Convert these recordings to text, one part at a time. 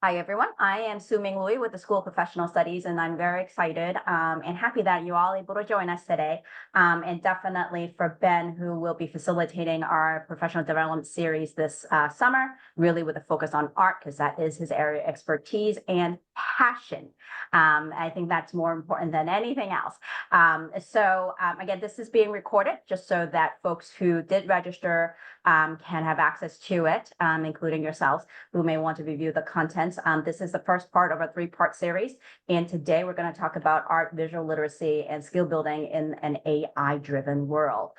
Hi, everyone. I am Su Ming Lui with the School of Professional Studies, and I'm very excited and happy that you're all able to join us today. And definitely for Ben, who will be facilitating our professional development series this summer, really with a focus on art, because that is his area of expertise and passion. I think that's more important than anything else. Again, this is being recorded just so that folks who did register can have access to it, including yourselves who may want to review the contents. This is the first part of a three-part series, and today we're going to talk about art, visual literacy, and skill building in an AI-driven world.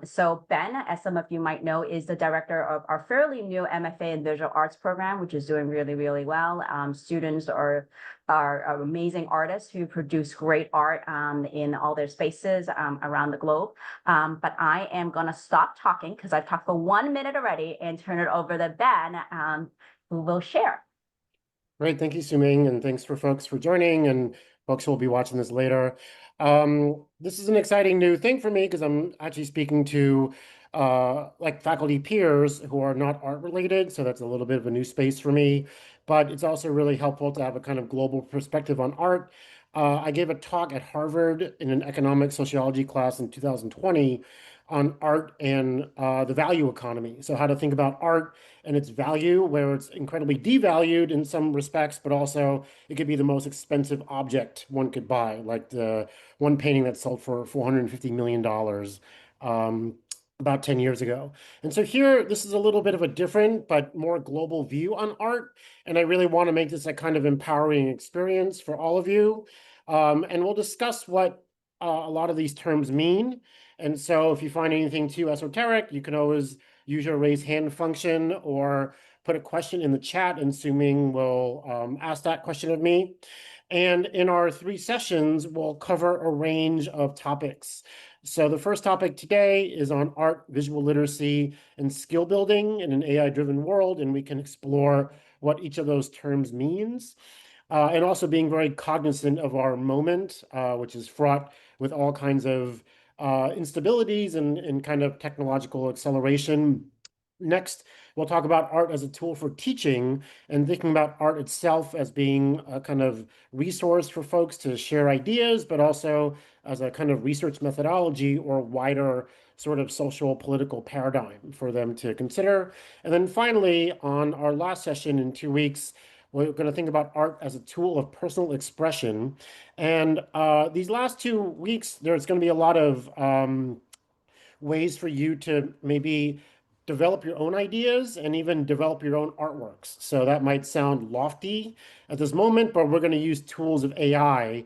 So Ben, as some of you might know, is the director of our fairly new MFA in Visual Arts program, which is doing really, really well. Students are amazing artists who produce great art in all their spaces around the globe. But I am going to stop talking because I've talked for 1 minute already and turn it over to Ben, who will share. Great, thank you, Suming, and thanks for folks for joining and folks who will be watching this later. This is an exciting new thing for me because I'm actually speaking to like faculty peers who are not art related, so that's a little bit of a new space for me. But it's also really helpful to have a kind of global perspective on art. I gave a talk at Harvard in an economic sociology class in 2020 on art and the value economy. So how to think about art and its value, where it's incredibly devalued in some respects, but also it could be the most expensive object one could buy, like the one painting that sold for $450 million about 10 years ago. And so here, this is a little bit of a different but more global view on art. And I really want to make this a kind of empowering experience for all of you. And we'll discuss what a lot of these terms mean. And so if you find anything too esoteric, you can always use your raise hand function or put a question in the chat, and Suming will ask that question of me. And in our 3 sessions, we'll cover a range of topics. So the first topic today is on art, visual literacy, and skill building in an AI-driven world, and we can explore what each of those terms means. And also being very cognizant of our moment, which is fraught with all kinds of instabilities and kind of technological acceleration. Next, we'll talk about art as a tool for teaching and thinking about art itself as being a kind of resource for folks to share ideas, but also as a kind of research methodology or wider sort of social political paradigm for them to consider. And then finally, on our last session in 2 weeks, we're going to think about art as a tool of personal expression. And these last 2 weeks, there's going to be a lot of ways for you to maybe develop your own ideas and even develop your own artworks. So that might sound lofty at this moment, but we're going to use tools of AI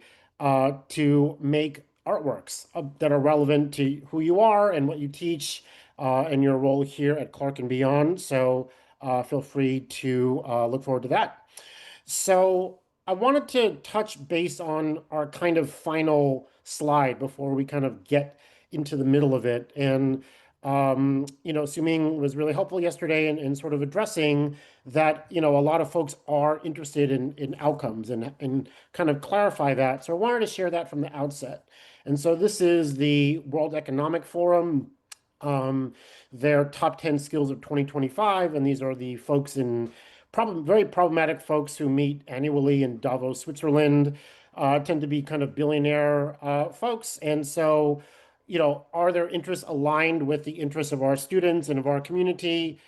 to make artworks that are relevant to who you are and what you teach and your role here at Clark and beyond. So feel free to look forward to that. So I wanted to touch base on our kind of final slide before we kind of get into the middle of it. And Suming was really helpful yesterday in sort of addressing that, a lot of folks are interested in outcomes and kind of clarify that. So I wanted to share that from the outset. And so this is the World Economic Forum, their top 10 skills of 2025. And these are the folks in very problematic folks who meet annually in Davos, Switzerland, tend to be kind of billionaire folks. And so, are their interests aligned with the interests of our students and of our community?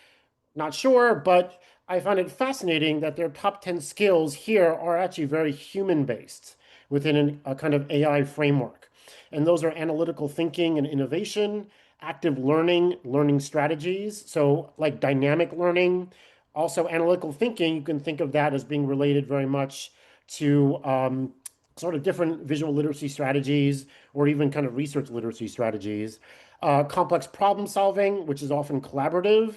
Not sure, but I find it fascinating that their top 10 skills here are actually very human-based within a kind of AI framework. And those are analytical thinking and innovation, active learning, learning strategies. So like dynamic learning, also analytical thinking, you can think of that as being related very much to sort of different visual literacy strategies or even kind of research literacy strategies. Complex problem solving, which is often collaborative,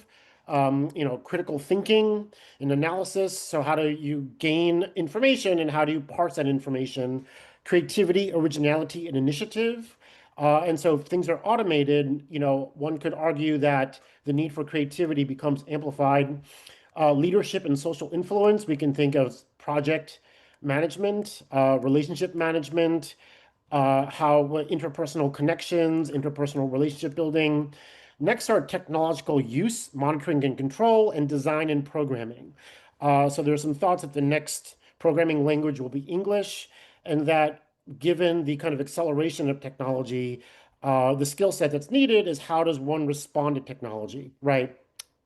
critical thinking and analysis. So how do you gain information and how do you parse that information? Creativity, originality, and initiative. And so if things are automated, one could argue that the need for creativity becomes amplified. Leadership and social influence, we can think of project management, relationship management, how interpersonal connections, interpersonal relationship building. Next are technological use, monitoring and control, and design and programming. So there are some thoughts that the next programming language will be English, and that given the kind of acceleration of technology, the skill set that's needed is how does one respond to technology, right?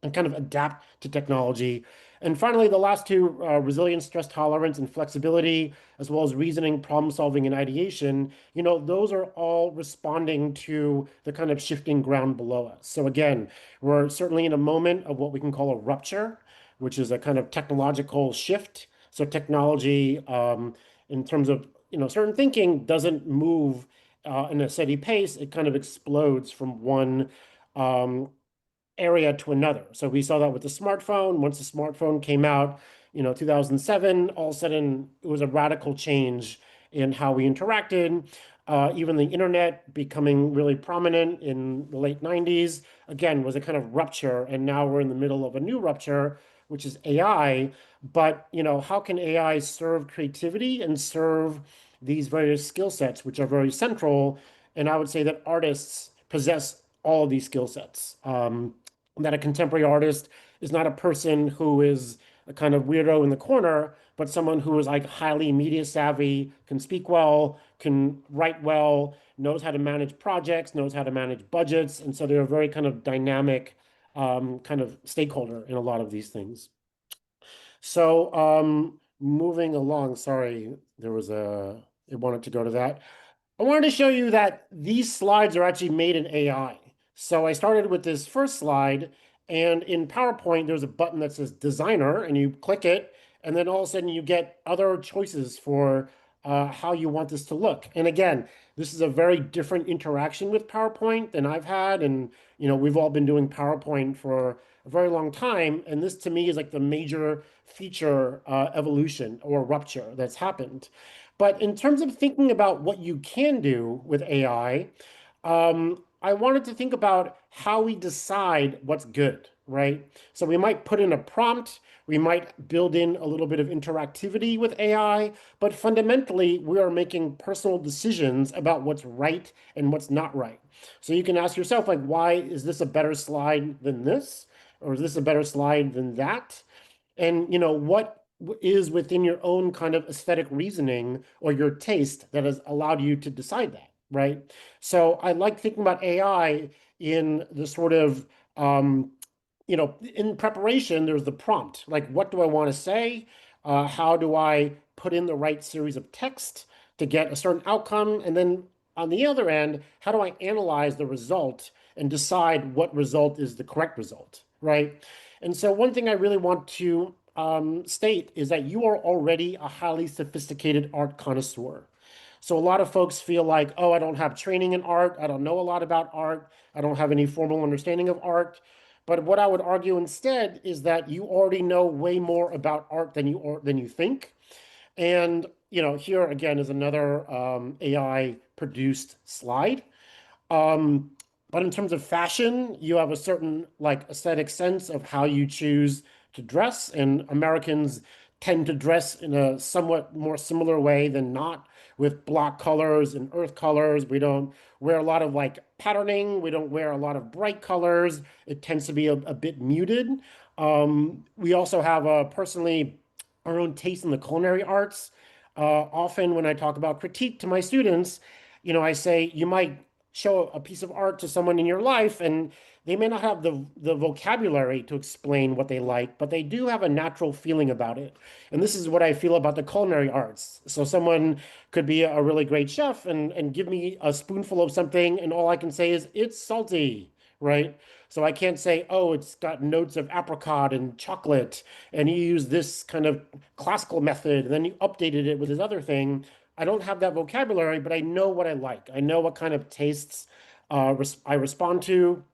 And kind of adapt to technology. And finally, the last two, resilience, stress tolerance, and flexibility, as well as reasoning, problem solving, and ideation, those are all responding to the kind of shifting ground below us. So again, we're certainly in a moment of what we can call a rupture, which is a kind of technological shift. So technology, in terms of, certain thinking doesn't move in a steady pace. It kind of explodes from one um, area to another. So we saw that with the smartphone. Once the smartphone came out, 2007, all of a sudden it was a radical change in how we interacted. Even the internet becoming really prominent in the late 90s, again, was a kind of rupture. And now we're in the middle of a new rupture, which is AI. But, how can AI serve creativity and serve these various skill sets, which are very central? And I would say that artists possess all of these skill sets. That a contemporary artist is not a person who is a kind of weirdo in the corner, but someone who is like highly media savvy, can speak well, can write well, knows how to manage projects, knows how to manage budgets. And so they're a very kind of dynamic kind of stakeholder in a lot of these things. So moving along, sorry, it wanted to go to that. I wanted to show you that these slides are actually made in AI. So I started with this first slide, and in PowerPoint, there's a button that says Designer, and you click it, and then all of a sudden you get other choices for how you want this to look. And again, this is a very different interaction with PowerPoint than I've had, and we've all been doing PowerPoint for a very long time, and this to me is like the major feature evolution or rupture that's happened. But in terms of thinking about what you can do with AI, I wanted to think about how we decide what's good, right? So we might put in a prompt, we might build in a little bit of interactivity with AI, but fundamentally, we are making personal decisions about what's right and what's not right. So you can ask yourself, like, why is this a better slide than this? Or is this a better slide than that? And what is within your own kind of aesthetic reasoning or your taste that has allowed you to decide that, right? So I like thinking about AI in the sort of in preparation, there's the prompt, like what do I want to say? How do I put in the right series of text to get a certain outcome? And then on the other end, how do I analyze the result and decide what result is the correct result, right? And so one thing I really want to state is that you are already a highly sophisticated art connoisseur. So a lot of folks feel like, oh, I don't have training in art. I don't know a lot about art. I don't have any formal understanding of art. But what I would argue instead is that you already know way more about art than you think. And here again is another AI produced slide. Um, but in terms of fashion, you have a certain like aesthetic sense of how you choose to dress, and Americans tend to dress in a somewhat more similar way than not, with block colors and earth colors. We don't wear a lot of like patterning. We don't wear a lot of bright colors. It tends to be a bit muted. We also have personally our own taste in the culinary arts. Often when I talk about critique to my students, I say you might show a piece of art to someone in your life, and they may not have the vocabulary to explain what they like, but they do have a natural feeling about it. And this is what I feel about the culinary arts. So someone could be a really great chef and give me a spoonful of something, and all I can say is it's salty, right? So I can't say, oh, it's got notes of apricot and chocolate, and you use this kind of classical method, and then you updated it with this other thing. I don't have that vocabulary, but I know what I like. I know what kind of tastes I respond to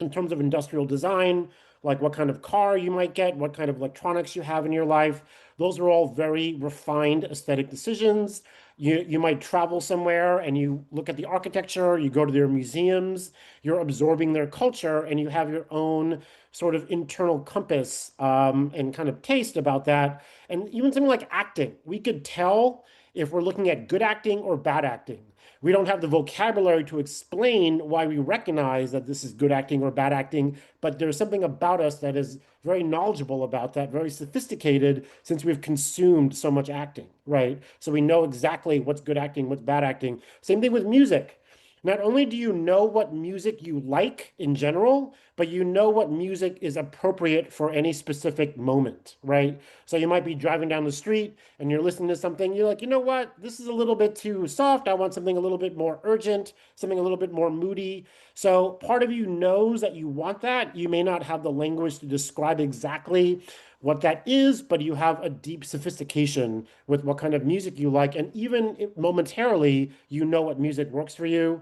in terms of industrial design, like what kind of car you might get, what kind of electronics you have in your life. Those are all very refined aesthetic decisions. You might travel somewhere and you look at the architecture, you go to their museums, you're absorbing their culture, and you have your own sort of internal compass and kind of taste about that. And even something like acting, we could tell if we're looking at good acting or bad acting. We don't have the vocabulary to explain why we recognize that this is good acting or bad acting, but there's something about us that is very knowledgeable about that, very sophisticated, since we've consumed so much acting, right? So we know exactly what's good acting, what's bad acting. Same thing with music. Not only do you know what music you like in general, but you know what music is appropriate for any specific moment, right? So you might be driving down the street and you're listening to something, you're like, you know what? This is a little bit too soft. I want something a little bit more urgent, something a little bit more moody. So part of you knows that you want that. You may not have the language to describe exactly what that is, but you have a deep sophistication with what kind of music you like. And even momentarily, you know what music works for you.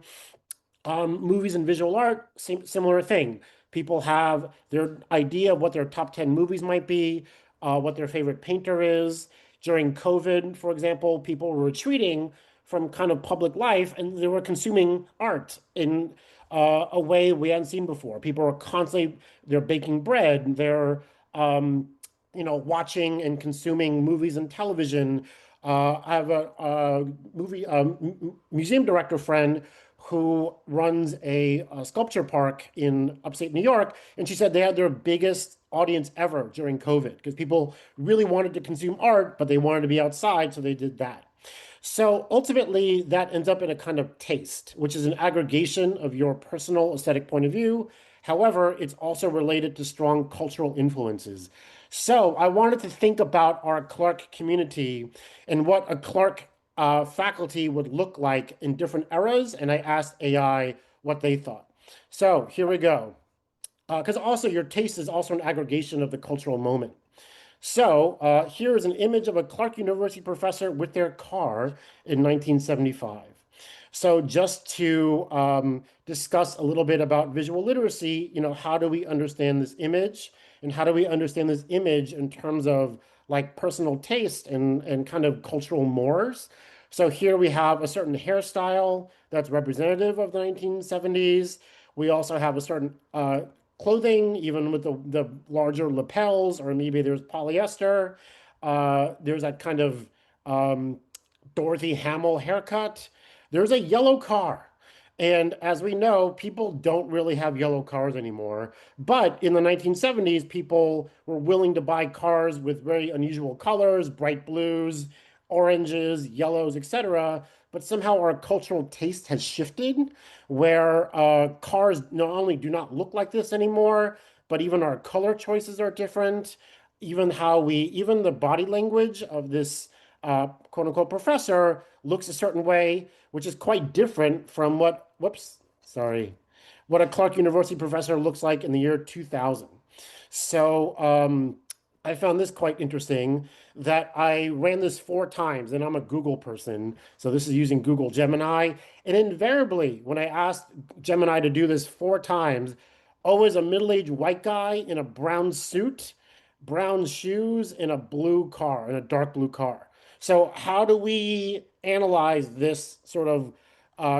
Movies and visual art, similar thing. People have their idea of what their top 10 movies might be, what their favorite painter is. During COVID, for example, people were retreating from kind of public life and they were consuming art in a way we hadn't seen before. People are constantly, they're baking bread, they're, watching and consuming movies and television. I have a movie museum director friend who runs a sculpture park in upstate New York, and she said they had their biggest audience ever during COVID because people really wanted to consume art, but they wanted to be outside, so they did that. So ultimately, that ends up in a kind of taste, which is an aggregation of your personal aesthetic point of view. However, it's also related to strong cultural influences. So I wanted to think about our Clark community and what a Clark faculty would look like in different eras, and I asked AI what they thought. So here we go. Because also your taste is also an aggregation of the cultural moment. So here is an image of a Clark University professor with their car in 1975. So just to discuss a little bit about visual literacy, how do we understand this image? And how do we understand this image in terms of like personal taste and kind of cultural mores? So here we have a certain hairstyle that's representative of the 1970s. We also have a certain clothing, even with the larger lapels, or maybe there's polyester. There's that kind of Dorothy Hamill haircut. There's a yellow car. And as we know, people don't really have yellow cars anymore. But in the 1970s, people were willing to buy cars with very unusual colors, bright blues, oranges, yellows, etc. But somehow our cultural taste has shifted where cars not only do not look like this anymore, but even our color choices are different. Even the body language of this quote unquote professor looks a certain way, which is quite different from what a Clark University professor looks like in the year 2000. So I found this quite interesting that I ran this 4 times, and I'm a Google person. So this is using Google Gemini. And invariably, when I asked Gemini to do this 4 times, always a middle-aged white guy in a brown suit, brown shoes, in a blue car, in a dark blue car. So how do we analyze this sort of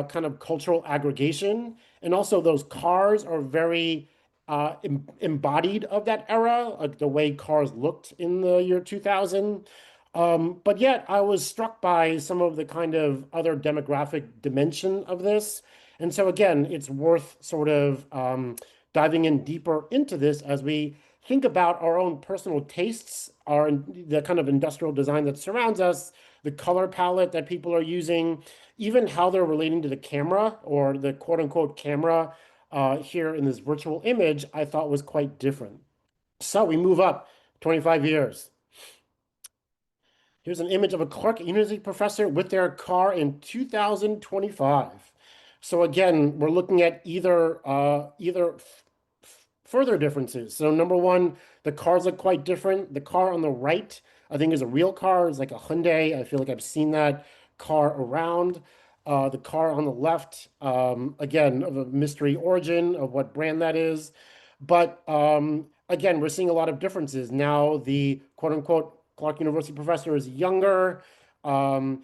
kind of cultural aggregation? And also those cars are very embodied of that era, like the way cars looked in the year 2000. But yet I was struck by some of the kind of other demographic dimension of this. And so again, it's worth sort of diving in deeper into this as we think about our own personal tastes, the kind of industrial design that surrounds us, the color palette that people are using, even how they're relating to the camera or the quote unquote camera here in this virtual image, I thought was quite different. So we move up 25 years. Here's an image of a Clark University professor with their car in 2025. So again, we're looking at either further differences. So number one, the cars look quite different. The car on the right, I think, is a real car. It's like a Hyundai. I feel like I've seen that car around. The car on the left, again, of a mystery origin of what brand that is. But again, we're seeing a lot of differences. Now the quote unquote Clark University professor is younger.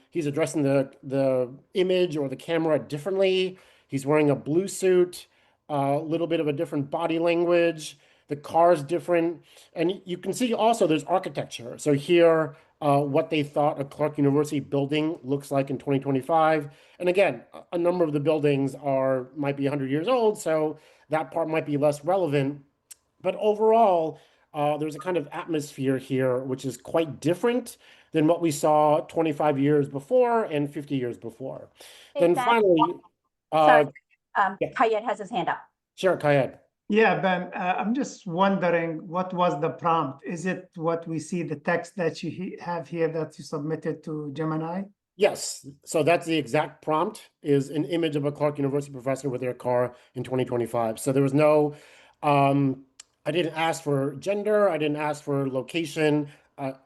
He's addressing the image or the camera differently. He's wearing a blue suit, a little bit of a different body language. The car is different. And you can see also there's architecture. So here, what they thought a Clark University building looks like in 2025. And again, a number of the buildings might be 100 years old, so that part might be less relevant. But overall, there's a kind of atmosphere here which is quite different than what we saw 25 years before and 50 years before. Hey, Then Ben, finally, sorry, yeah, Kayed has his hand up. sure, Kayed. Yeah, Ben, I'm just wondering what was the prompt? Is it what we see, the text that you have here that you submitted to Gemini? Yes, so that's the exact prompt, is an image of a Clark University professor with their car in 2025. So there was no, I didn't ask for gender, I didn't ask for location.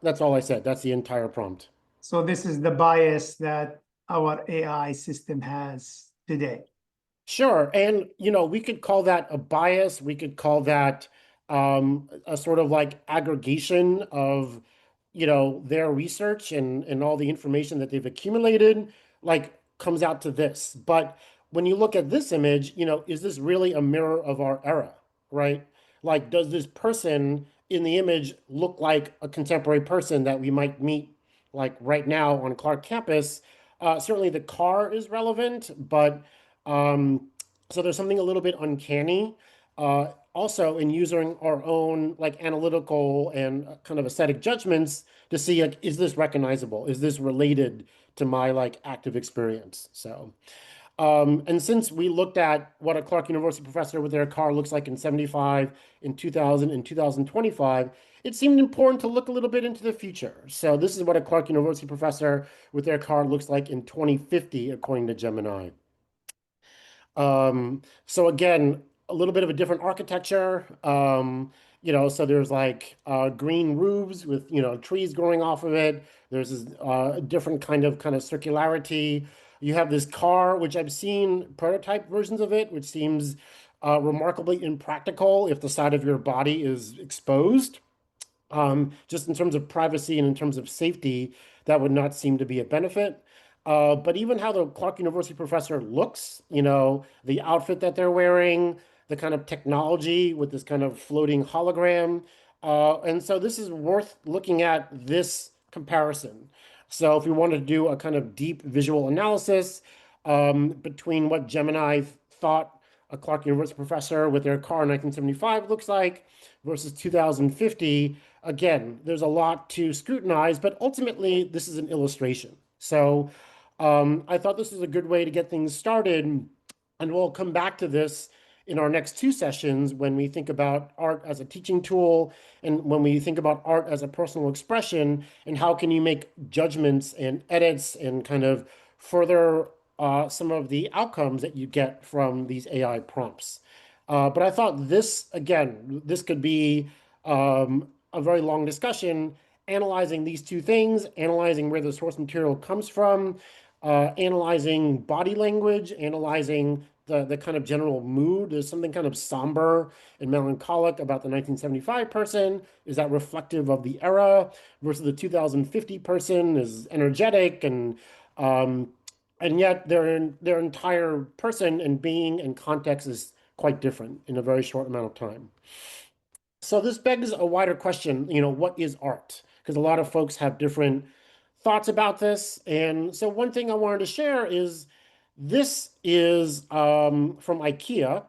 That's all I said. That's the entire prompt. So this is the bias that our AI system has today. Sure. And, we could call that a bias. We could call that a sort of like aggregation of, their research and all the information that they've accumulated, like comes out to this. But when you look at this image, is this really a mirror of our era, right? Like, does this person in the image look like a contemporary person that we might meet like right now on Clark campus? Certainly the car is relevant, but so there's something a little bit uncanny. Also in using our own like analytical and kind of aesthetic judgments to see like, is this recognizable? Is this related to my like active experience? So, and since we looked at what a Clark University professor with their car looks like in 75, in 2000, in 2025, it seemed important to look a little bit into the future. So this is what a Clark University professor with their car looks like in 2050, according to Gemini. So again, a little bit of a different architecture. So there's like green roofs with trees growing off of it. There's this different kind of circularity. You have this car, which I've seen prototype versions of it, which seems remarkably impractical if the side of your body is exposed. Just in terms of privacy and in terms of safety, that would not seem to be a benefit. But even how the Clark University professor looks, the outfit that they're wearing, the kind of technology with this kind of floating hologram. And so this is worth looking at this comparison. So if we want to do a kind of deep visual analysis between what Gemini thought a Clark University professor with their car in 1975 looks like versus 2050, again, there's a lot to scrutinize, but ultimately this is an illustration. So I thought this was a good way to get things started, and we'll come back to this in our next two sessions when we think about art as a teaching tool and when we think about art as a personal expression and how can you make judgments and edits and kind of further some of the outcomes that you get from these AI prompts. But I thought this, again, this could be a very long discussion analyzing these two things, analyzing where the source material comes from, analyzing body language, analyzing the kind of general mood. There's something kind of somber and melancholic about the 1975 person. Is that reflective of the era versus the 2050 person is energetic and yet their entire person and being and context is quite different in a very short amount of time. So this begs a wider question, what is art? Because a lot of folks have different thoughts about this. And so one thing I wanted to share is this is from IKEA,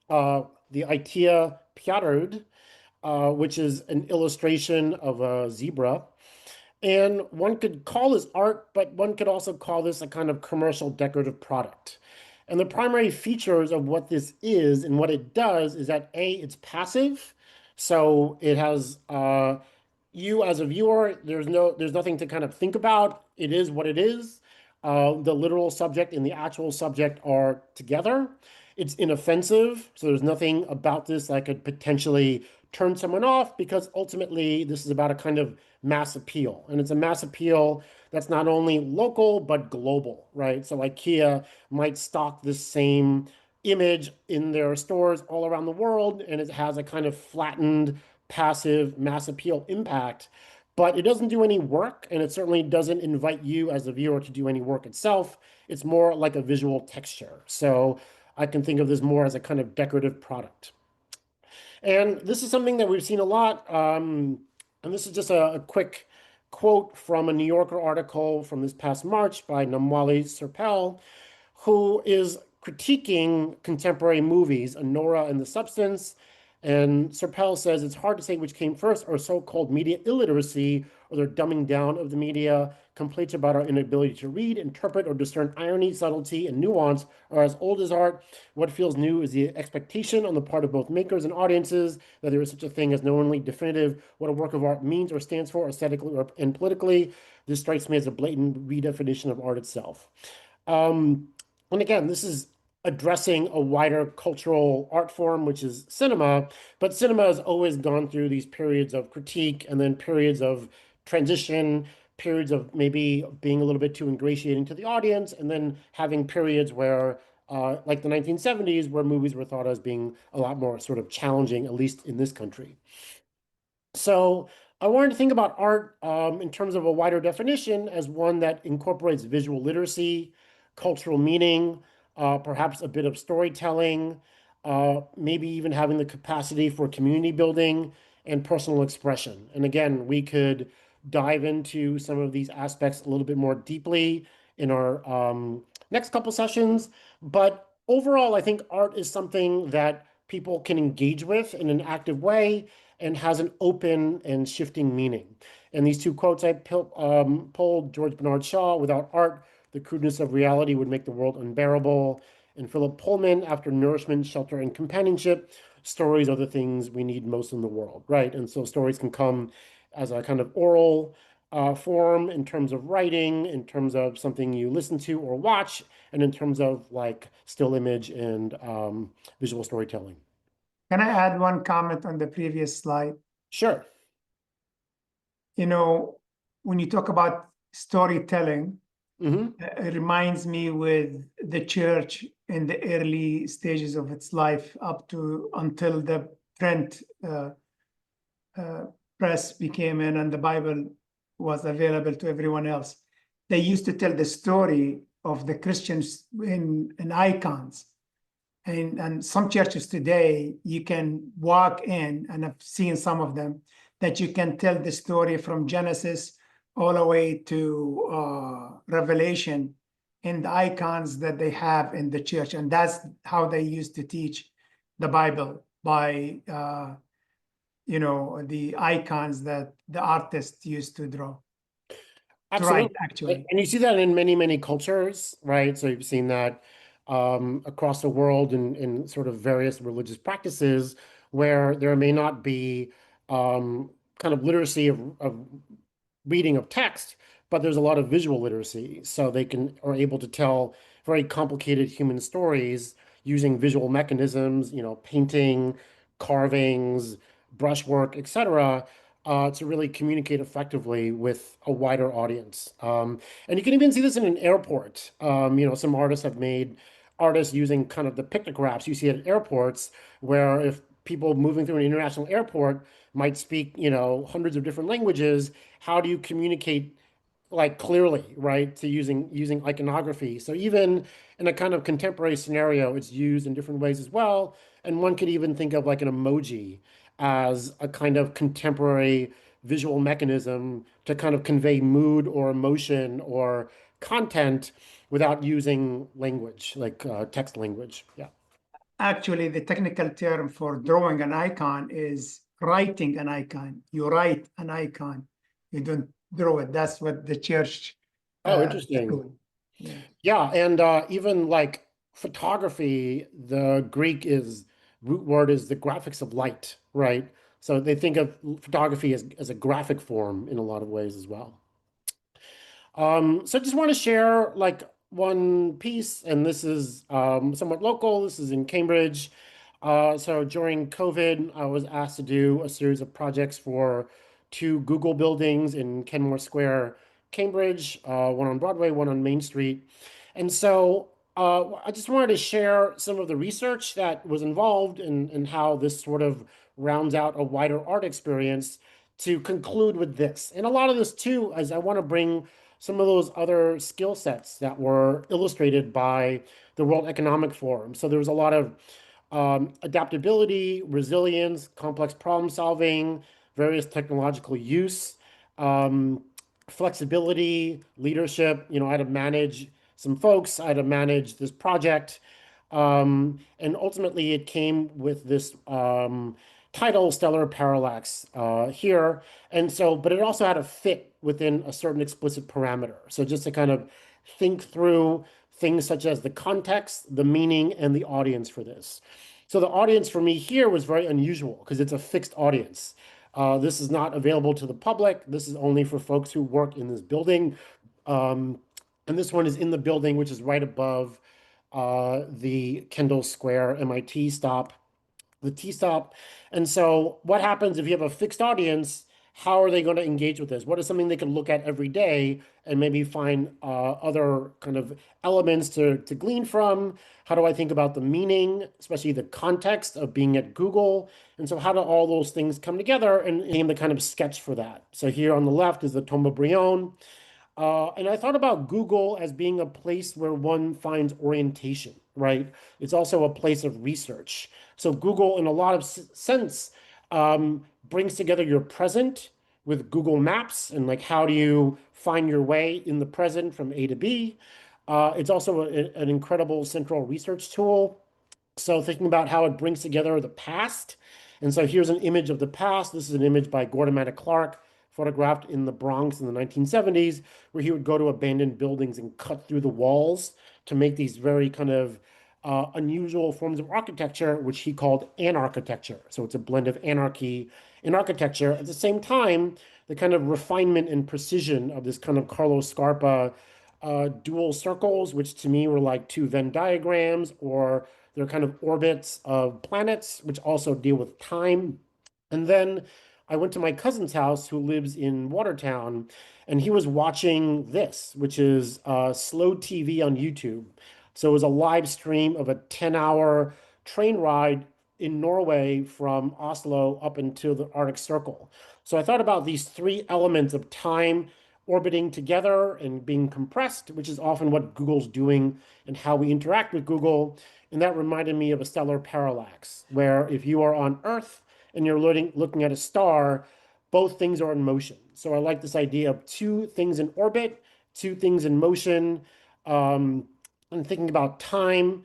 the IKEA Pjärrod, which is an illustration of a zebra. And one could call this art, but one could also call this a kind of commercial decorative product. And the primary features of what this is and what it does is that A, it's passive. So it has you as a viewer, there's nothing to kind of think about. It is what it is. The literal subject and the actual subject are together. It's inoffensive, so there's nothing about this that could potentially turn someone off because ultimately this is about a kind of mass appeal. And it's a mass appeal that's not only local but global, right? So IKEA might stock this same image in their stores all around the world, and it has a kind of flattened, passive mass appeal impact. But it doesn't do any work, and it certainly doesn't invite you as a viewer to do any work itself. It's more like a visual texture. So I can think of this more as a kind of decorative product. And this is something that we've seen a lot. And this is just a quick quote from a New Yorker article from this past March by Namwali Serpell, who is critiquing contemporary movies, Nora and the Substance. And Serpell says it's hard to say which came first, or so-called media illiteracy, or their dumbing down of the media. Complaints about our inability to read, interpret, or discern irony, subtlety, and nuance are as old as art. What feels new is the expectation on the part of both makers and audiences that there is such a thing as knowingly definitive what a work of art means or stands for aesthetically and politically. This strikes me as a blatant redefinition of art itself. And again, this is addressing a wider cultural art form, which is cinema, but cinema has always gone through these periods of critique and then periods of transition, periods of maybe being a little bit too ingratiating to the audience, and then having periods where, like the 1970s, where movies were thought as being a lot more sort of challenging, at least in this country. So I wanted to think about art in terms of a wider definition as one that incorporates visual literacy, cultural meaning, perhaps a bit of storytelling, maybe even having the capacity for community building and personal expression. And again, we could dive into some of these aspects a little bit more deeply in our next couple sessions. But overall, I think art is something that people can engage with in an active way and has an open and shifting meaning. And these two quotes I pulled, George Bernard Shaw, without art, the crudeness of reality would make the world unbearable. And Philip Pullman, after nourishment, shelter, and companionship, stories are the things we need most in the world, right? And so stories can come as a kind of oral form in terms of writing, in terms of something you listen to or watch, and in terms of like still image and visual storytelling. Can I add one comment on the previous slide? Sure. You know, when you talk about storytelling, it reminds me with the church in the early stages of its life up to until the print press became in and the Bible was available to everyone else. They used to tell the story of the Christians in icons. And some churches today, you can walk in, and I've seen some of them, that you can tell the story from Genesis all the way to Revelation in the icons that they have in the church. And that's how they used to teach the Bible, by you know, the icons that the artists used to draw. Absolutely. Right, actually. And you see that in many, many cultures, right? So you've seen that across the world in sort of various religious practices where there may not be kind of literacy of reading of text, but there's a lot of visual literacy. So they are able to tell very complicated human stories using visual mechanisms, you know, painting, carvings, brushwork, etc., to really communicate effectively with a wider audience. And you can even see this in an airport. You know, some artists have made artists using kind of the pictographs you see at airports, where if people moving through an international airport might speak, you know, hundreds of different languages, how do you communicate like clearly, right, to using iconography? So even in a kind of contemporary scenario, it's used in different ways as well. And one could even think of like an emoji as a kind of contemporary visual mechanism to kind of convey mood or emotion or content without using language, like text language. Yeah. Actually, the technical term for drawing an icon is writing an icon. You write an icon, you don't draw it. That's what the church Oh, interesting. doing. Yeah. Yeah, and even like photography, the Greek is root word is the graphics of light, right? So they think of photography as a graphic form in a lot of ways as well. So I just want to share like one piece, and this is somewhat local. This is in Cambridge. So during COVID, I was asked to do a series of projects for two Google buildings in Kenmore Square, Cambridge, one on Broadway, one on Main Street. And so I just wanted to share some of the research that was involved and how this sort of rounds out a wider art experience to conclude with this. And a lot of this too, is I want to bring some of those other skill sets that were illustrated by the World Economic Forum. So there was a lot of adaptability, resilience, complex problem solving, various technological use, flexibility, leadership. I had to manage some folks, I had to manage this project. And ultimately, it came with this title, Stellar Parallax, here. And so, but it also had to fit within a certain explicit parameter. So just to kind of think through things such as the context, the meaning, and the audience for this. So the audience for me here was very unusual because it's a fixed audience. This is not available to the public. This is only for folks who work in this building. Um, and this one is in the building, which is right above the Kendall Square MIT stop, the T stop. And so what happens if you have a fixed audience? How are they going to engage with this? What is something they can look at every day and maybe find other kind of elements to glean from? How do I think about the meaning, especially the context of being at Google? And so how do all those things come together and aim the kind of sketch for that? So here on the left is the Tombe Briand. And I thought about Google as being a place where one finds orientation, right? It's also a place of research. So Google, in a lot of sense, brings together your present with Google Maps and like how do you find your way in the present from A to B. It's also an incredible central research tool. So thinking about how it brings together the past. And so here's an image of the past. This is an image by Gordon Matta Clark, photographed in the Bronx in the 1970s, where he would go to abandoned buildings and cut through the walls to make these very kind of unusual forms of architecture, which he called anarchitecture. So it's a blend of anarchy and architecture. At the same time, the kind of refinement and precision of this kind of Carlos Scarpa dual circles, which to me were like two Venn diagrams, or they're kind of orbits of planets, which also deal with time. And then I went to my cousin's house who lives in Watertown, and he was watching this, which is Slow TV on YouTube. So it was a live stream of a 10-hour train ride in Norway from Oslo up into the Arctic Circle. So I thought about these three elements of time orbiting together and being compressed, which is often what Google's doing and how we interact with Google. And that reminded me of a stellar parallax, where if you are on Earth and you're looking at a star, both things are in motion. So I like this idea of two things in orbit, two things in motion, and thinking about time,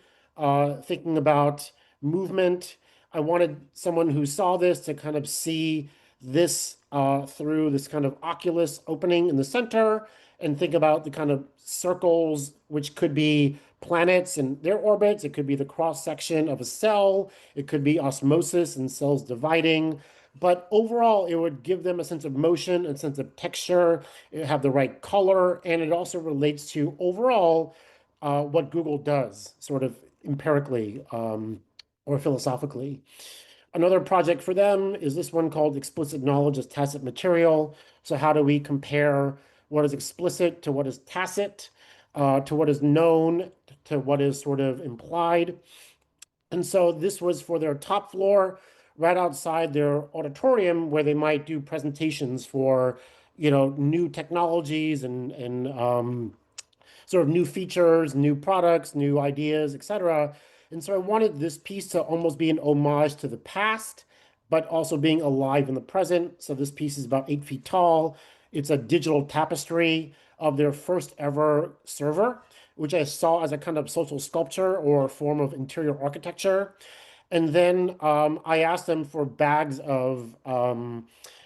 thinking about movement. I wanted someone who saw this to kind of see this through this kind of oculus opening in the center and think about the kind of circles, which could be planets and their orbits. It could be the cross section of a cell. It could be osmosis and cells dividing. But overall, it would give them a sense of motion, a sense of texture. It have the right color, and it also relates to overall what Google does, sort of empirically or philosophically. Another project for them is this one called Explicit Knowledge as Tacit Material. So how do we compare what is explicit to what is tacit, to what is known, to what is sort of implied? And so this was for their top floor, right outside their auditorium, where they might do presentations for, new technologies and sort of new features, new products, new ideas, etc. And so I wanted this piece to almost be an homage to the past, but also being alive in the present. So this piece is about 8 feet tall. It's a digital tapestry of their first ever server, which I saw as a kind of social sculpture or a form of interior architecture. And then I asked them for bags of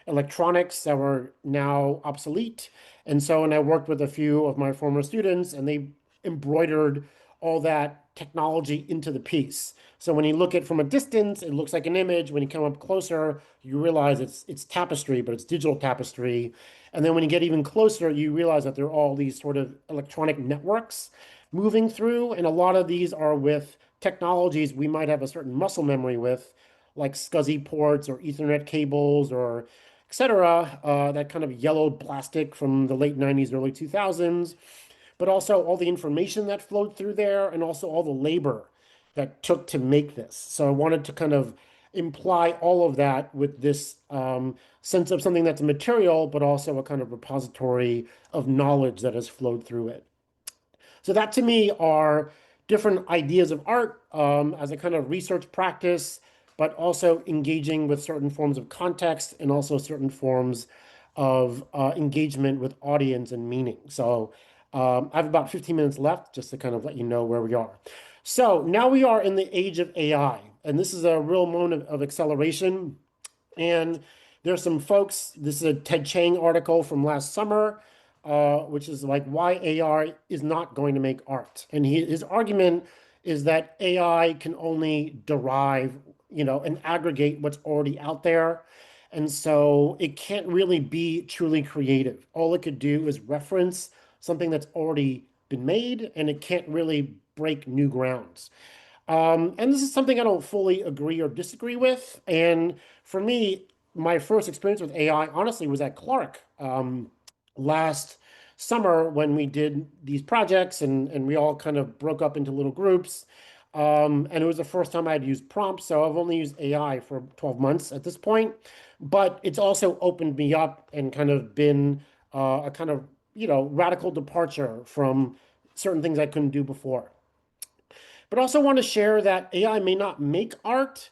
electronics that were now obsolete. And so, and I worked with a few of my former students, and they embroidered all that technology into the piece. So when you look at it from a distance, it looks like an image. When you come up closer, you realize it's tapestry, but it's digital tapestry. And then when you get even closer, you realize that there are all these sort of electronic networks moving through. And a lot of these are with technologies we might have a certain muscle memory with, like SCSI ports or Ethernet cables or etc. That kind of yellowed plastic from the late 90s, early 2000s, but also all the information that flowed through there and also all the labor that took to make this. So I wanted to kind of imply all of that with this sense of something that's a material, but also a kind of repository of knowledge that has flowed through it. So that to me are different ideas of art as a kind of research practice, but also engaging with certain forms of context and also certain forms of engagement with audience and meaning. So I have about 15 minutes left just to kind of let you know where we are. So now we are in the age of AI, and this is a real moment of acceleration. And there's some folks, this is a Ted Chiang article from last summer, which is like why AI is not going to make art. And his argument is that AI can only derive, and aggregate what's already out there. And so it can't really be truly creative. All it could do is reference something that's already been made, and it can't really break new grounds. And this is something I don't fully agree or disagree with. And for me, my first experience with AI, honestly, was at Clark last summer when we did these projects and we all kind of broke up into little groups. And it was the first time I'd used prompts. So I've only used AI for 12 months at this point. But it's also opened me up and kind of been a kind of, radical departure from certain things I couldn't do before. But also want to share that AI may not make art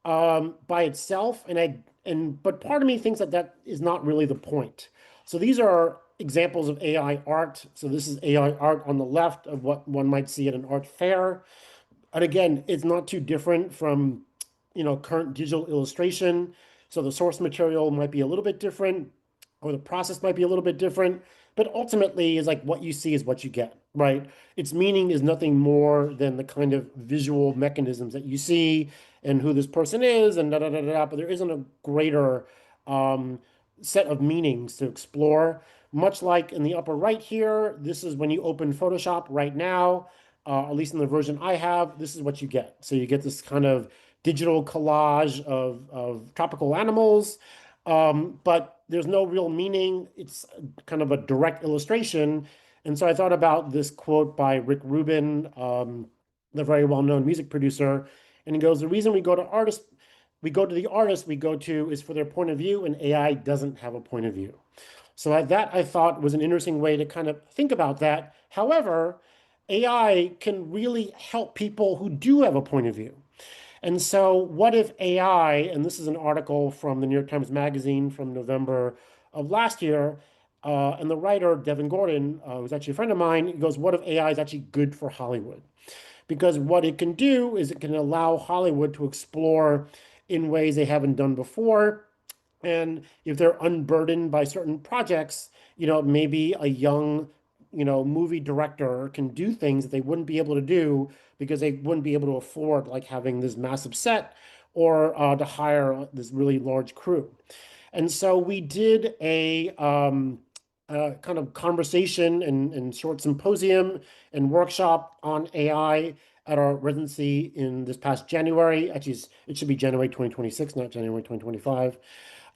by itself, but part of me thinks that that is not really the point. So these are examples of AI art. So this is AI art on the left of what one might see at an art fair. And again, it's not too different from, current digital illustration. So the source material might be a little bit different, or the process might be a little bit different, but ultimately is like what you see is what you get, right? Its meaning is nothing more than the kind of visual mechanisms that you see and who this person is and da da da da, but there isn't a greater set of meanings to explore. Much like in the upper right here, this is when you open Photoshop right now, at least in the version I have, this is what you get. So you get this kind of digital collage of tropical animals, but there's no real meaning. It's kind of a direct illustration. And so I thought about this quote by Rick Rubin, the very well-known music producer. And he goes, the reason we go to the artist we go to is for their point of view, and AI doesn't have a point of view. So that I thought was an interesting way to kind of think about that. However, AI can really help people who do have a point of view. And so what if AI, and this is an article from the New York Times Magazine from November of last year, and the writer, Devin Gordon, who's actually a friend of mine, goes, what if AI is actually good for Hollywood? Because what it can do is it can allow Hollywood to explore in ways they haven't done before. And if they're unburdened by certain projects, maybe a young, movie director can do things that they wouldn't be able to do because they wouldn't be able to afford like having this massive set or to hire this really large crew. And so we did a kind of conversation and short symposium and workshop on AI at our residency in this past January. Actually, it should be January 2026, not January 2025.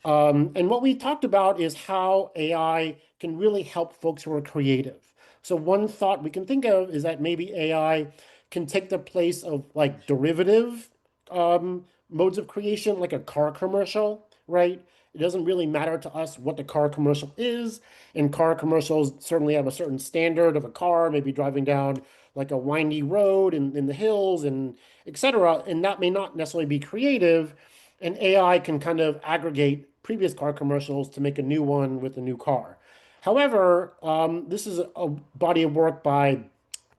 And what we talked about is how AI can really help folks who are creative. So one thought we can think of is that maybe AI can take the place of like derivative modes of creation, like a car commercial, right? It doesn't really matter to us what the car commercial is. And car commercials certainly have a certain standard of a car, maybe driving down like a windy road in the hills and et cetera. And that may not necessarily be creative. And AI can kind of aggregate previous car commercials to make a new one with a new car. However, this is a body of work by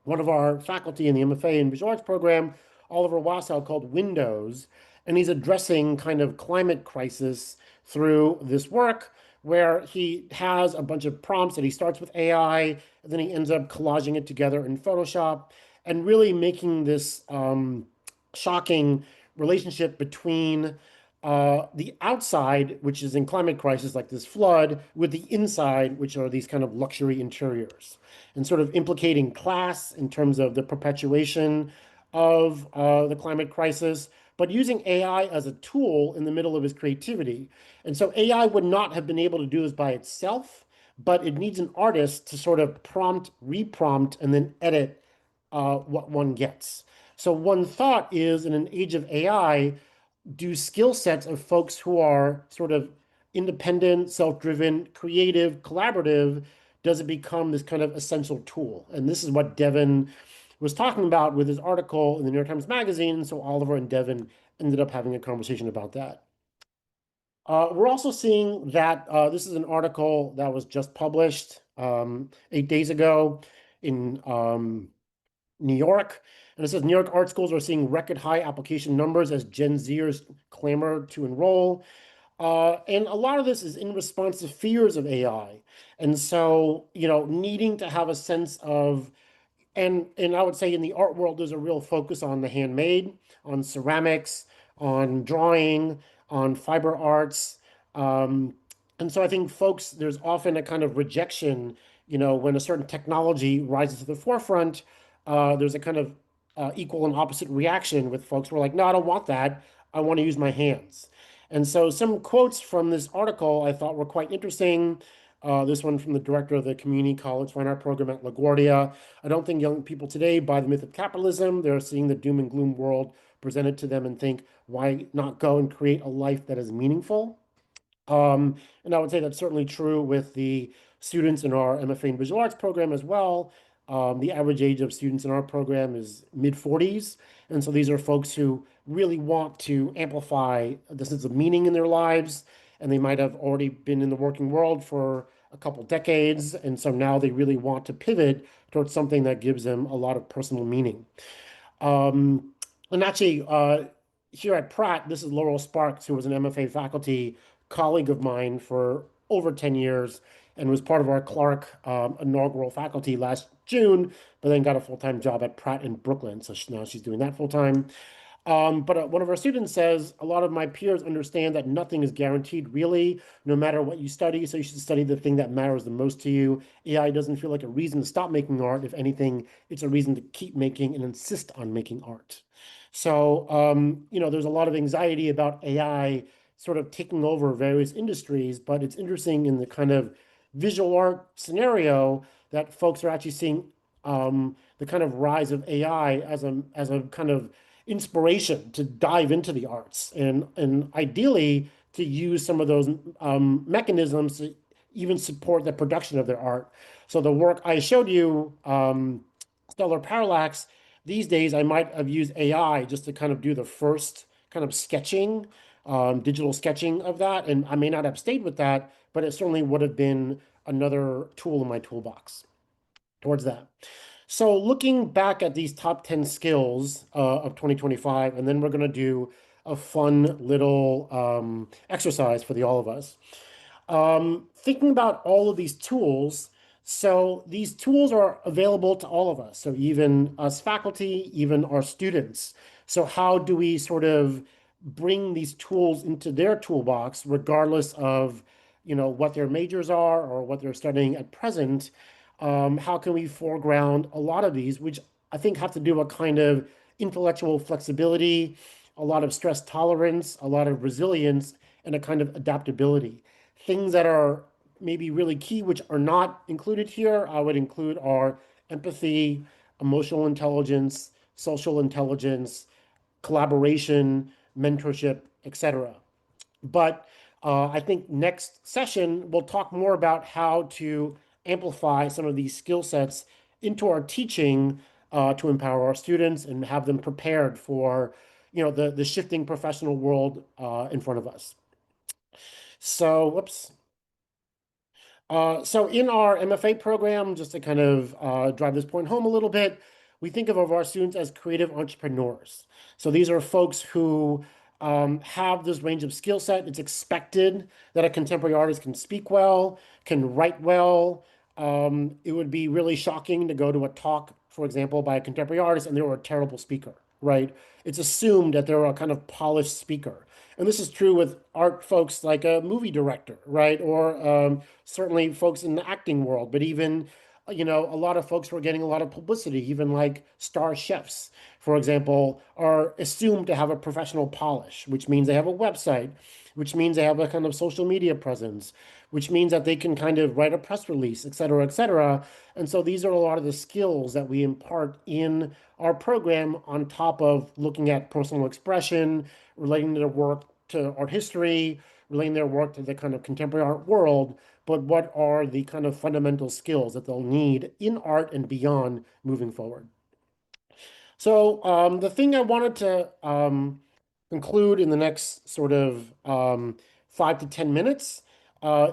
one of our faculty in the MFA in Visual Arts program, Oliver Wassow, called Windows. And he's addressing kind of climate crisis through this work where he has a bunch of prompts that he starts with AI, and then he ends up collaging it together in Photoshop and really making this shocking relationship between the outside, which is in climate crisis like this flood, with the inside, which are these kind of luxury interiors, and sort of implicating class in terms of the perpetuation of the climate crisis, but using AI as a tool in the middle of his creativity. And so AI would not have been able to do this by itself, but it needs an artist to sort of prompt, reprompt, and then edit what one gets. So one thought is, in an age of AI, do skill sets of folks who are sort of independent, self-driven, creative, collaborative, does it become this kind of essential tool? And this is what Devin was talking about with his article in the New York Times Magazine. So Oliver and Devin ended up having a conversation about that. We're also seeing that this is an article that was just published 8 days ago in New York. And it says New York art schools are seeing record high application numbers as Gen Zers clamor to enroll. And a lot of this is in response to fears of AI. And so, needing to have a sense of, and I would say in the art world, there's a real focus on the handmade, on ceramics, on drawing, on fiber arts. Um, and so I think folks, there's often a kind of rejection, when a certain technology rises to the forefront, there's a kind of equal and opposite reaction with folks who are like, no, I don't want that. I want to use my hands. And so some quotes from this article I thought were quite interesting. This one from the director of the Community College Fine Art Program at LaGuardia. I don't think young people today buy the myth of capitalism. They're seeing the doom and gloom world presented to them and think, why not go and create a life that is meaningful? And I would say that's certainly true with the students in our MFA in Visual Arts program as well. The average age of students in our program is mid-40s. And so these are folks who really want to amplify the sense of meaning in their lives. And they might have already been in the working world for a couple decades. And so now they really want to pivot towards something that gives them a lot of personal meaning. And actually, here at Pratt, this is Laurel Sparks, who was an MFA faculty colleague of mine for over 10 years and was part of our Clark inaugural faculty last June, but then got a full-time job at Pratt in Brooklyn. So now she's doing that full-time. But one of our students says, a lot of my peers understand that nothing is guaranteed really, no matter what you study. So you should study the thing that matters the most to you. AI doesn't feel like a reason to stop making art. If anything, it's a reason to keep making and insist on making art. So, there's a lot of anxiety about AI sort of taking over various industries, but it's interesting in the kind of visual art scenario that folks are actually seeing the kind of rise of AI as a kind of inspiration to dive into the arts and ideally to use some of those mechanisms to even support the production of their art. So the work I showed you, Stellar Parallax, these days I might have used AI just to kind of do the first kind of sketching, digital sketching of that. And I may not have stayed with that, but it certainly would have been another tool in my toolbox towards that. So looking back at these top 10 skills of 2025, and then we're going to do a fun little exercise for all of us. Thinking about all of these tools, so these tools are available to all of us, so even us faculty, even our students. So how do we sort of bring these tools into their toolbox, regardless of, what their majors are or what they're studying at present? How can we foreground a lot of these, which I think have to do with kind of intellectual flexibility, a lot of stress tolerance, a lot of resilience, and a kind of adaptability. Things that are maybe really key, which are not included here, I would include are empathy, emotional intelligence, social intelligence, collaboration, mentorship, etc. But I think next session, we'll talk more about how to amplify some of these skill sets into our teaching to empower our students and have them prepared for, the shifting professional world in front of us. So, whoops. So in our MFA program, just to kind of drive this point home a little bit, we think of our students as creative entrepreneurs. So these are folks who have this range of skill set. It's expected that a contemporary artist can speak well, can write well. It would be really shocking to go to a talk, for example, by a contemporary artist and they were a terrible speaker, right? It's assumed that they're a kind of polished speaker. And this is true with art folks like a movie director, right? Or certainly folks in the acting world, but even, a lot of folks who are getting a lot of publicity, even like star chefs, for example, are assumed to have a professional polish, which means they have a website, which means they have a kind of social media presence, which means that they can kind of write a press release, et cetera, et cetera. And so these are a lot of the skills that we impart in our program on top of looking at personal expression, relating their work to art history, relating their work to the kind of contemporary art world, but what are the kind of fundamental skills that they'll need in art and beyond moving forward. So the thing I wanted to conclude in the next sort of 5 to 10 minutes,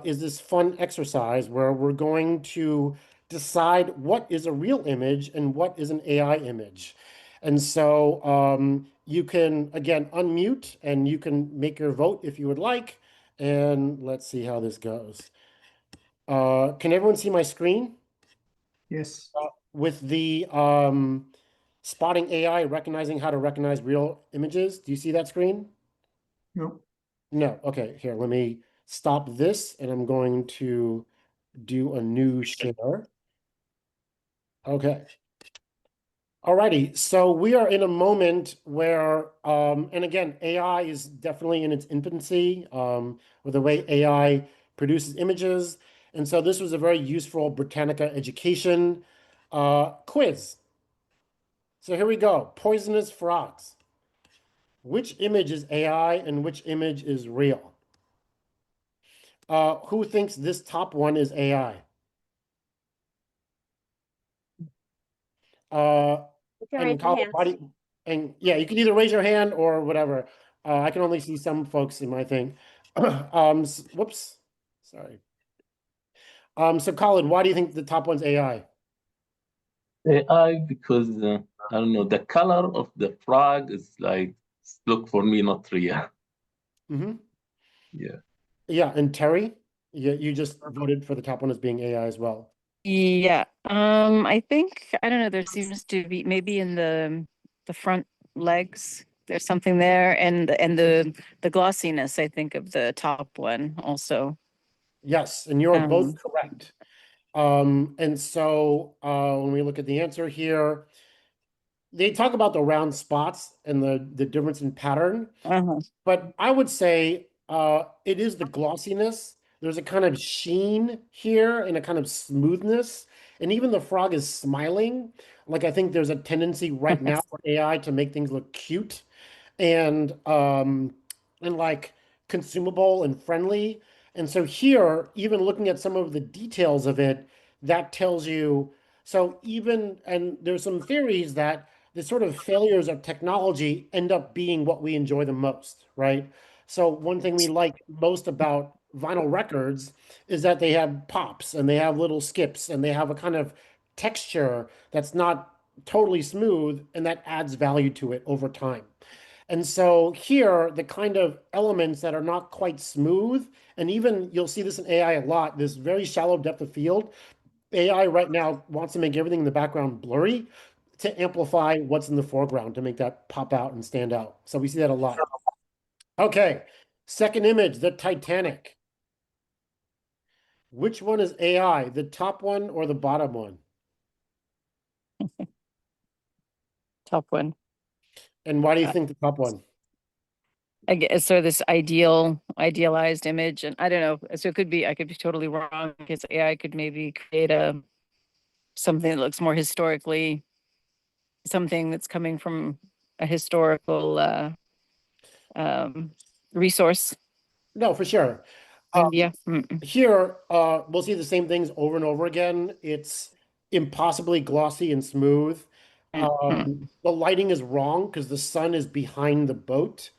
is this fun exercise where we're going to decide what is a real image and what is an AI image. And so you can, again, unmute and you can make your vote if you would like. And let's see how this goes. Can everyone see my screen? Yes. With the spotting AI, recognizing how to recognize real images. Do you see that screen? No. No. Okay, here, let me stop this and I'm going to do a new share. Okay. Alrighty, so we are in a moment where, and again, AI is definitely in its infancy, with the way AI produces images. And so this was a very useful Britannica education quiz. So here we go. Poisonous frogs. Which image is AI and which image is real? Who thinks this top one is AI? You can And raise your Colin, hands. and yeah, you can either raise your hand or whatever. I can only see some folks in my thing. Whoops, sorry. So Colin, why do you think the top one's AI? AI because I don't know, the color of the frog is like look for me not real. Mm-hmm. Yeah. Yeah, and Terry, you just voted for the top one as being AI as well. Yeah, I think, I don't know, there seems to be maybe in the front legs, there's something there, and the glossiness, I think, of the top one also. Yes, and you're both Um, correct. And so when we look at the answer here, they talk about the round spots and the difference in pattern, uh-huh. but I would say it is the glossiness. There's a kind of sheen here and a kind of smoothness, and even the frog is smiling. Like I think there's a tendency right now for AI to make things look cute and like consumable and friendly. And so here, even looking at some of the details of it, that tells you. So even and there's some theories that the sort of failures of technology end up being what we enjoy the most, right? So one thing we like most about vinyl records is that they have pops and they have little skips and they have a kind of texture that's not totally smooth and that adds value to it over time. And so here, the kind of elements that are not quite smooth, and even you'll see this in AI a lot, this very shallow depth of field. AI right now wants to make everything in the background blurry to amplify what's in the foreground to make that pop out and stand out. So we see that a lot. Okay, second image, the Titanic. Which one is AI, the top one or the bottom one? Top one. And why do you think the top one? I guess, so this idealized image, and I don't know, so it could be, I could be totally wrong, because AI could maybe create something that looks more historically, something that's coming from a historical resource. No, for sure. And yeah. Mm-mm. Here, we'll see the same things over and over again. It's impossibly glossy and smooth. Mm-mm. The lighting is wrong because the sun is behind the boat,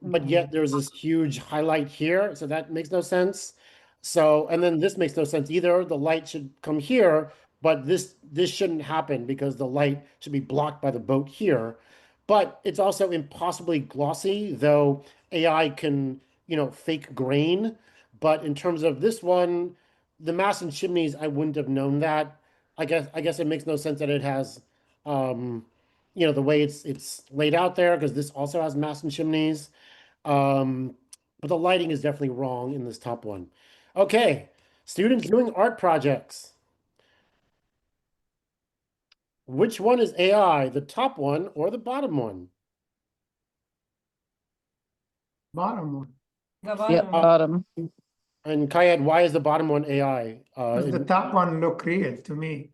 but yet there's this huge highlight here, so that makes no sense. So, and then this makes no sense either. The light should come here, but this shouldn't happen because the light should be blocked by the boat here. But it's also impossibly glossy, though AI can, fake grain. But in terms of this one, the masts and chimneys, I wouldn't have known that. I guess it makes no sense that it has, um, the way it's laid out there because this also has masts and chimneys. Um, but the lighting is definitely wrong in this top one. Okay, students doing art projects. Which one is AI, the top one or the bottom one? Bottom one. The Yeah, bottom. bottom. And Kayed, why is the bottom one AI? Because the top one look real to me.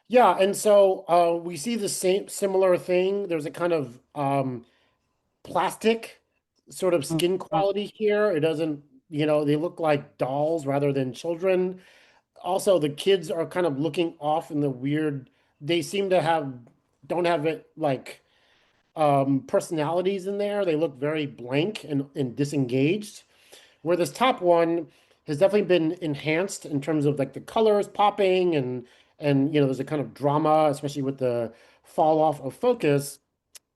Yeah, and so we see the same similar thing. There's a kind of plastic sort of skin quality here. It doesn't, they look like dolls rather than children. Also, the kids are kind of looking off in the weird, they seem to don't have it like personalities in there. They look very blank and disengaged. Where this top one has definitely been enhanced in terms of like the colors popping and there's a kind of drama, especially with the fall off of focus.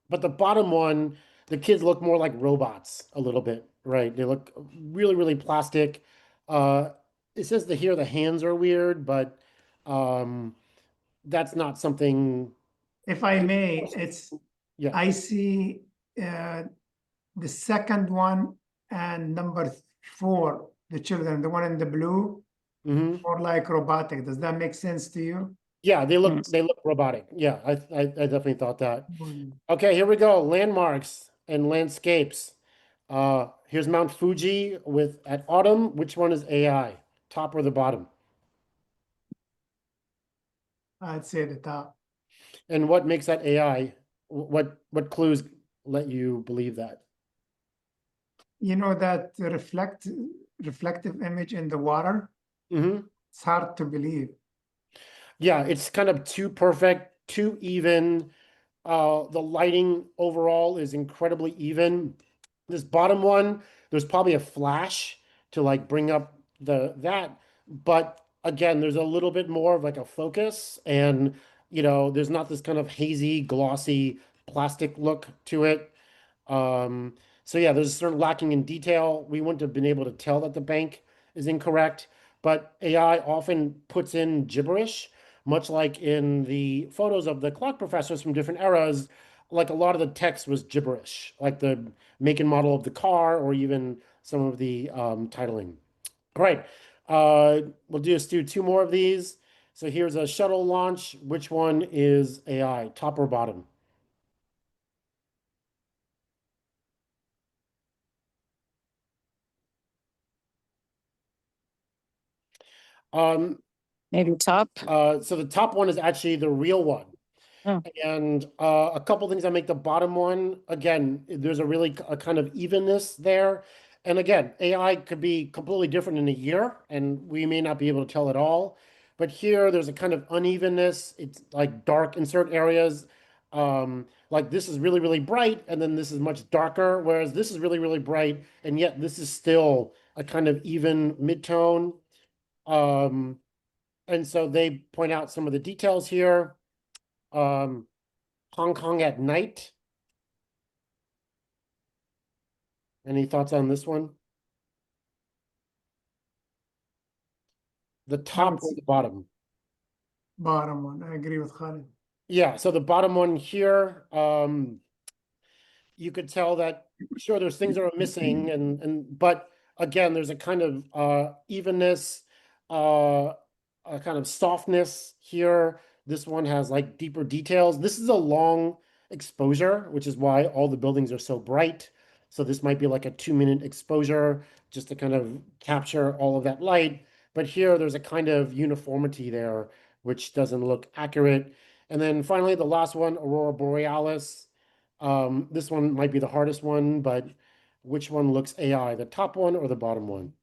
But the bottom one, the kids look more like robots a little bit, right? They look really, really plastic. Uh, it says that here the hands are weird, but um, that's not something. If I may, it's, Yeah. I see the second one and number 4, the children, the one in the blue, Hmm. more like robotic. Does that make sense to you? Yeah, Hmm. they look robotic. Yeah, I definitely thought that. Mm. Okay, here we go. Landmarks and landscapes. Here's Mount Fuji with at autumn. Which one is AI? Top or the bottom? I'd say the top. And what makes that AI? What clues let you believe that? You know that reflective image in the water? Hmm. It's hard to believe. Yeah, it's kind of too perfect, too even. The lighting overall is incredibly even. This bottom one, there's probably a flash to like bring up that, but again, there's a little bit more of like a focus, and there's not this kind of hazy, glossy plastic look to it. Um, so yeah, there's a certain lacking in detail. We wouldn't have been able to tell that the bank is incorrect, but AI often puts in gibberish, much like in the photos of the clock professors from different eras. Like a lot of the text was gibberish, like the make and model of the car, or even some of the titling. All right, we'll just do two more of these. So here's a shuttle launch. Which one is AI, top or bottom? Um, Maybe top. so the top one is actually the real one. Oh, And a couple things that make the bottom one, again, there's a kind of evenness there. And again, AI could be completely different in a year, and we may not be able to tell at all. But here, there's a kind of unevenness. It's like dark in certain areas. Like this is really, really bright, and then this is much darker, whereas this is really, really bright, and yet this is still a kind of even midtone. Um, and so they point out some of the details here. Um, Hong Kong at night. Any thoughts on this one? The I would top or say the bottom? bottom one. I agree with Khalid. Yeah, so the bottom one here, you could tell that sure there's things that are missing and but again there's a kind of evenness, a kind of softness here. This one has like deeper details. This is a long exposure, which is why all the buildings are so bright. So this might be like a 2-minute exposure just to kind of capture all of that light. But here there's a kind of uniformity there, which doesn't look accurate. And then finally, the last one, Aurora Borealis. This one might be the hardest one, but which one looks AI, the top one or the bottom one?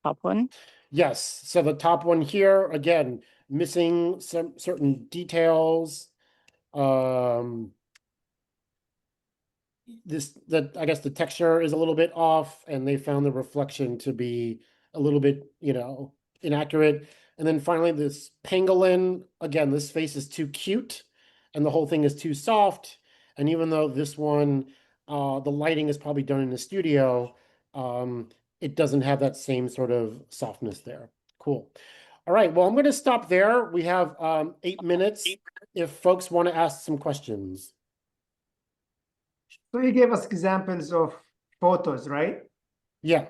top one. Yes, so the top one here, again, missing some certain details. Um, that I guess the texture is a little bit off, and they found the reflection to be a little bit, inaccurate. And then finally, this pangolin, again, this face is too cute, and the whole thing is too soft. And even though this one, the lighting is probably done in the studio, um, it doesn't have that same sort of softness there. Cool. All right, well, I'm going to stop there. We have 8 minutes if folks want to ask some questions. So you gave us examples of photos, right? Yeah.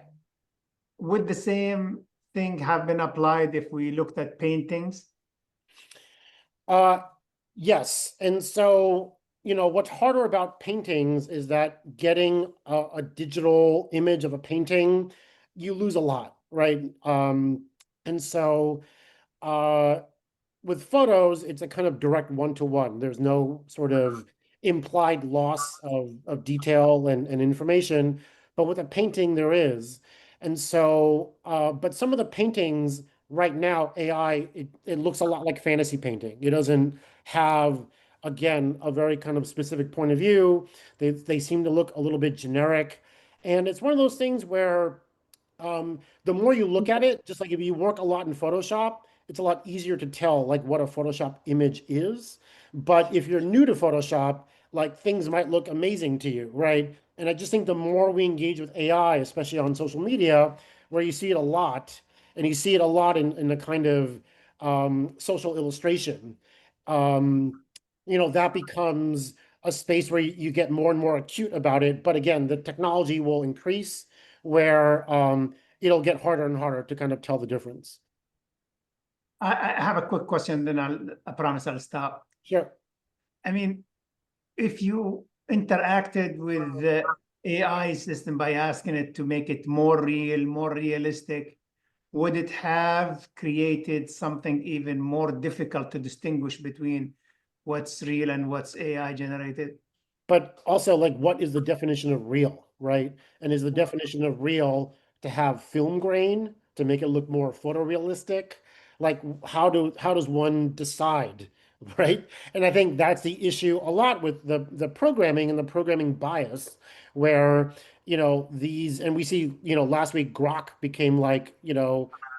Would the same thing have been applied if we looked at paintings? Uh, yes. And so, what's harder about paintings is that getting a digital image of a painting, you lose a lot, right? And so, uh, with photos, it's a kind of direct one-to-one. There's no sort of implied loss of detail and information, but with a painting there is. And so, but some of the paintings right now, AI, it looks a lot like fantasy painting. It doesn't have, again, a very kind of specific point of view. They seem to look a little bit generic. And it's one of those things where the more you look at it, just like if you work a lot in Photoshop, it's a lot easier to tell like what a Photoshop image is. But if you're new to Photoshop, like things might look amazing to you, right? And I just think the more we engage with AI, especially on social media, where you see it a lot, and you see it a lot in the kind of social illustration, um, that becomes a space where you get more and more acute about it. But again, the technology will increase where it'll get harder and harder to kind of tell the difference. I have a quick question, then I promise I'll stop. Sure. I mean, if you interacted with the AI system by asking it to make it more real, more realistic, would it have created something even more difficult to distinguish between what's real and what's AI generated? But also, like, what is the definition of real, right? And is the definition of real to have film grain to make it look more photorealistic? Like, how does one decide, right? And I think that's the issue a lot with the programming and the programming bias, where these, and we see last week Grok became like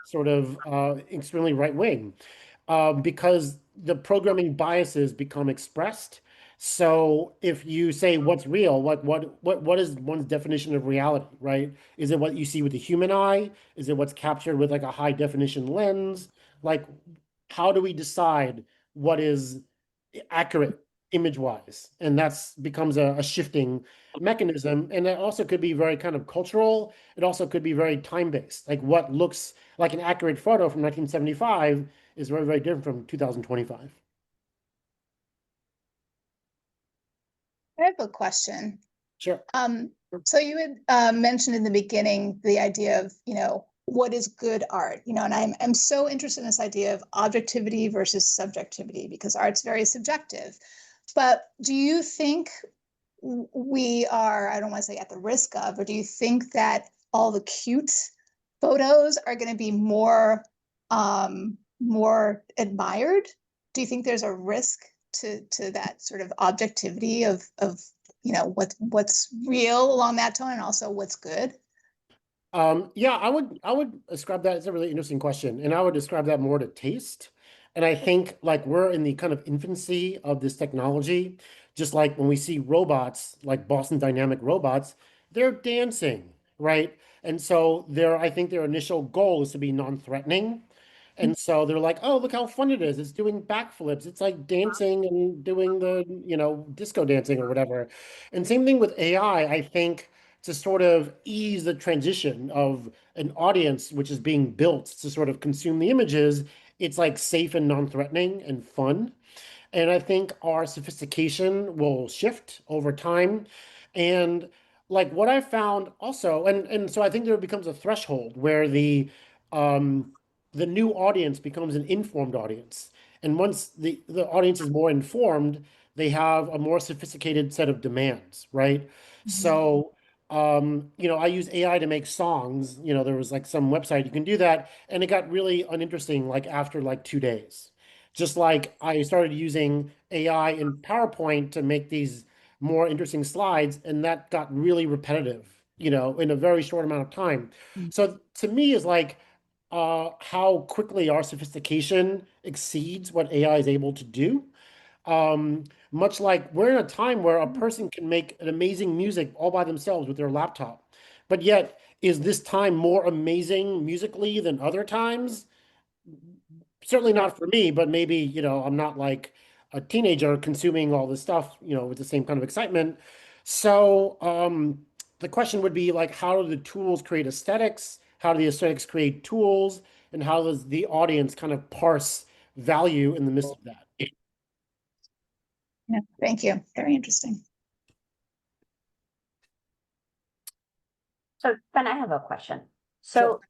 sort of extremely right wing, because the programming biases become expressed. So if you say what's real, what is one's definition of reality, right? Is it what you see with the human eye? Is it what's captured with like a high definition lens? Like, how do we decide what is accurate image wise? And that's becomes a shifting mechanism. And it also could be very kind of cultural. It also could be very time based. Like what looks like an accurate photo from 1975 is very, very different from 2025. I have a question. Sure. So you had mentioned in the beginning the idea of, what is good art, and I'm so interested in this idea of objectivity versus subjectivity, because art's very subjective. But do you think we are, I don't want to say at the risk of, or do you think that all the cute photos are going to be more admired? Do you think there's a risk to that sort of objectivity of what's real along that tone, and also what's good? Yeah, I would describe that as a really interesting question, and I would describe that more to taste. And I think like we're in the kind of infancy of this technology, just like when we see robots, like Boston Dynamic robots, they're dancing, right? And so I think their initial goal is to be non-threatening. And so they're like, oh, look how fun it is. It's doing backflips. It's like dancing and doing the, disco dancing or whatever. And same thing with AI, I think to sort of ease the transition of an audience which is being built to sort of consume the images, it's like safe and non-threatening and fun. And I think our sophistication will shift over time. And like what I found also, and so I think there becomes a threshold where the new audience becomes an informed audience. And once the audience is more informed, they have a more sophisticated set of demands, right? So I use AI to make songs. There was like some website you can do that, and it got really uninteresting like after like 2 days. Just like I started using AI in PowerPoint to make these more interesting slides, and that got really repetitive, in a very short amount of time. So to me is like how quickly our sophistication exceeds what AI is able to do. Much like we're in a time where a person can make an amazing music all by themselves with their laptop. But yet, is this time more amazing musically than other times? Certainly not for me, but maybe, I'm not like a teenager consuming all this stuff, with the same kind of excitement. So the question would be like, how do the tools create aesthetics? How do the aesthetics create tools? And how does the audience kind of parse value in the midst of that? Yeah, thank you. Very interesting. So Ben, I have a question. Sure.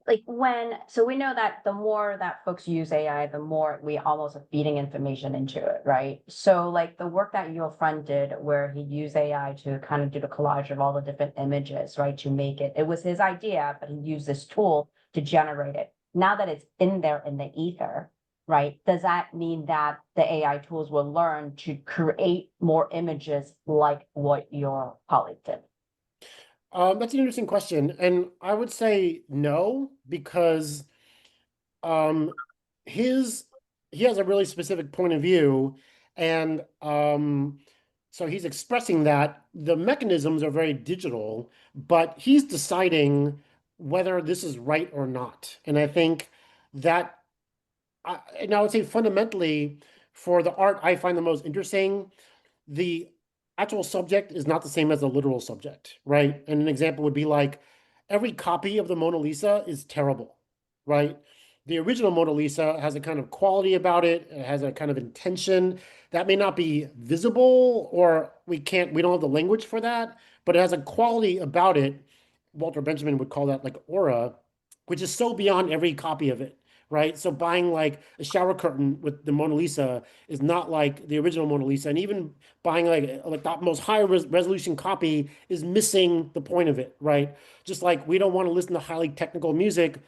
So we know that the more that folks use AI, the more we almost are feeding information into it, right? So like the work that your friend did where he used AI to kind of do the collage of all the different images, right? To make it was his idea, but he used this tool to generate it. Now that it's in there in the ether, right? Does that mean that the AI tools will learn to create more images like what your colleague did? That's an interesting question, and I would say no, because um, he has a really specific point of view, and so he's expressing that the mechanisms are very digital, but he's deciding whether this is right or not. And I think that, and I would say fundamentally, for the art I find the most interesting, the actual subject is not the same as the literal subject, right? And an example would be like every copy of the Mona Lisa is terrible, right? The original Mona Lisa has a kind of quality about it, it has a kind of intention that may not be visible, or we don't have the language for that, but it has a quality about it. Walter Benjamin would call that like aura, which is so beyond every copy of it, right? So buying like a shower curtain with the Mona Lisa is not like the original Mona Lisa, and even buying like the most high resolution copy is missing the point of it, right? Just like we don't want to listen to highly technical music,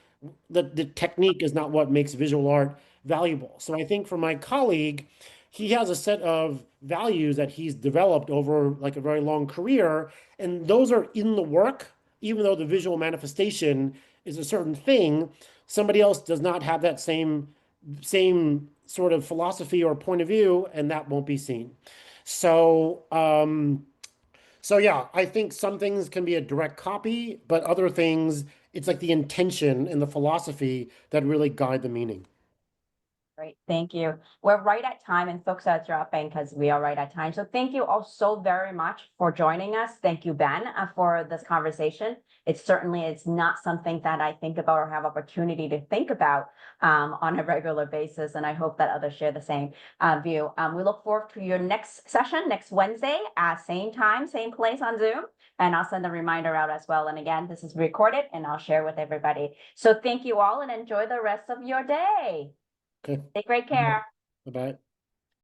the technique is not what makes visual art valuable. So I think for my colleague, he has a set of values that he's developed over like a very long career, and those are in the work, even though the visual manifestation is a certain thing. Somebody else does not have that same sort of philosophy or point of view, and that won't be seen. So, so yeah, I think some things can be a direct copy, but other things, it's like the intention and the philosophy that really guide the meaning. Great, thank you. We're right at time, and folks are dropping because we are right at time. So thank you all so very much for joining us. Thank you, Ben, for this conversation. It's not something that I think about or have opportunity to think about on a regular basis, and I hope that others share the same view. We look forward to your next session next Wednesday at same time, same place on Zoom, and I'll send a reminder out as well. And again, this is recorded, and I'll share with everybody. So thank you all, and enjoy the rest of your day. Okay, Take great care. bye-bye.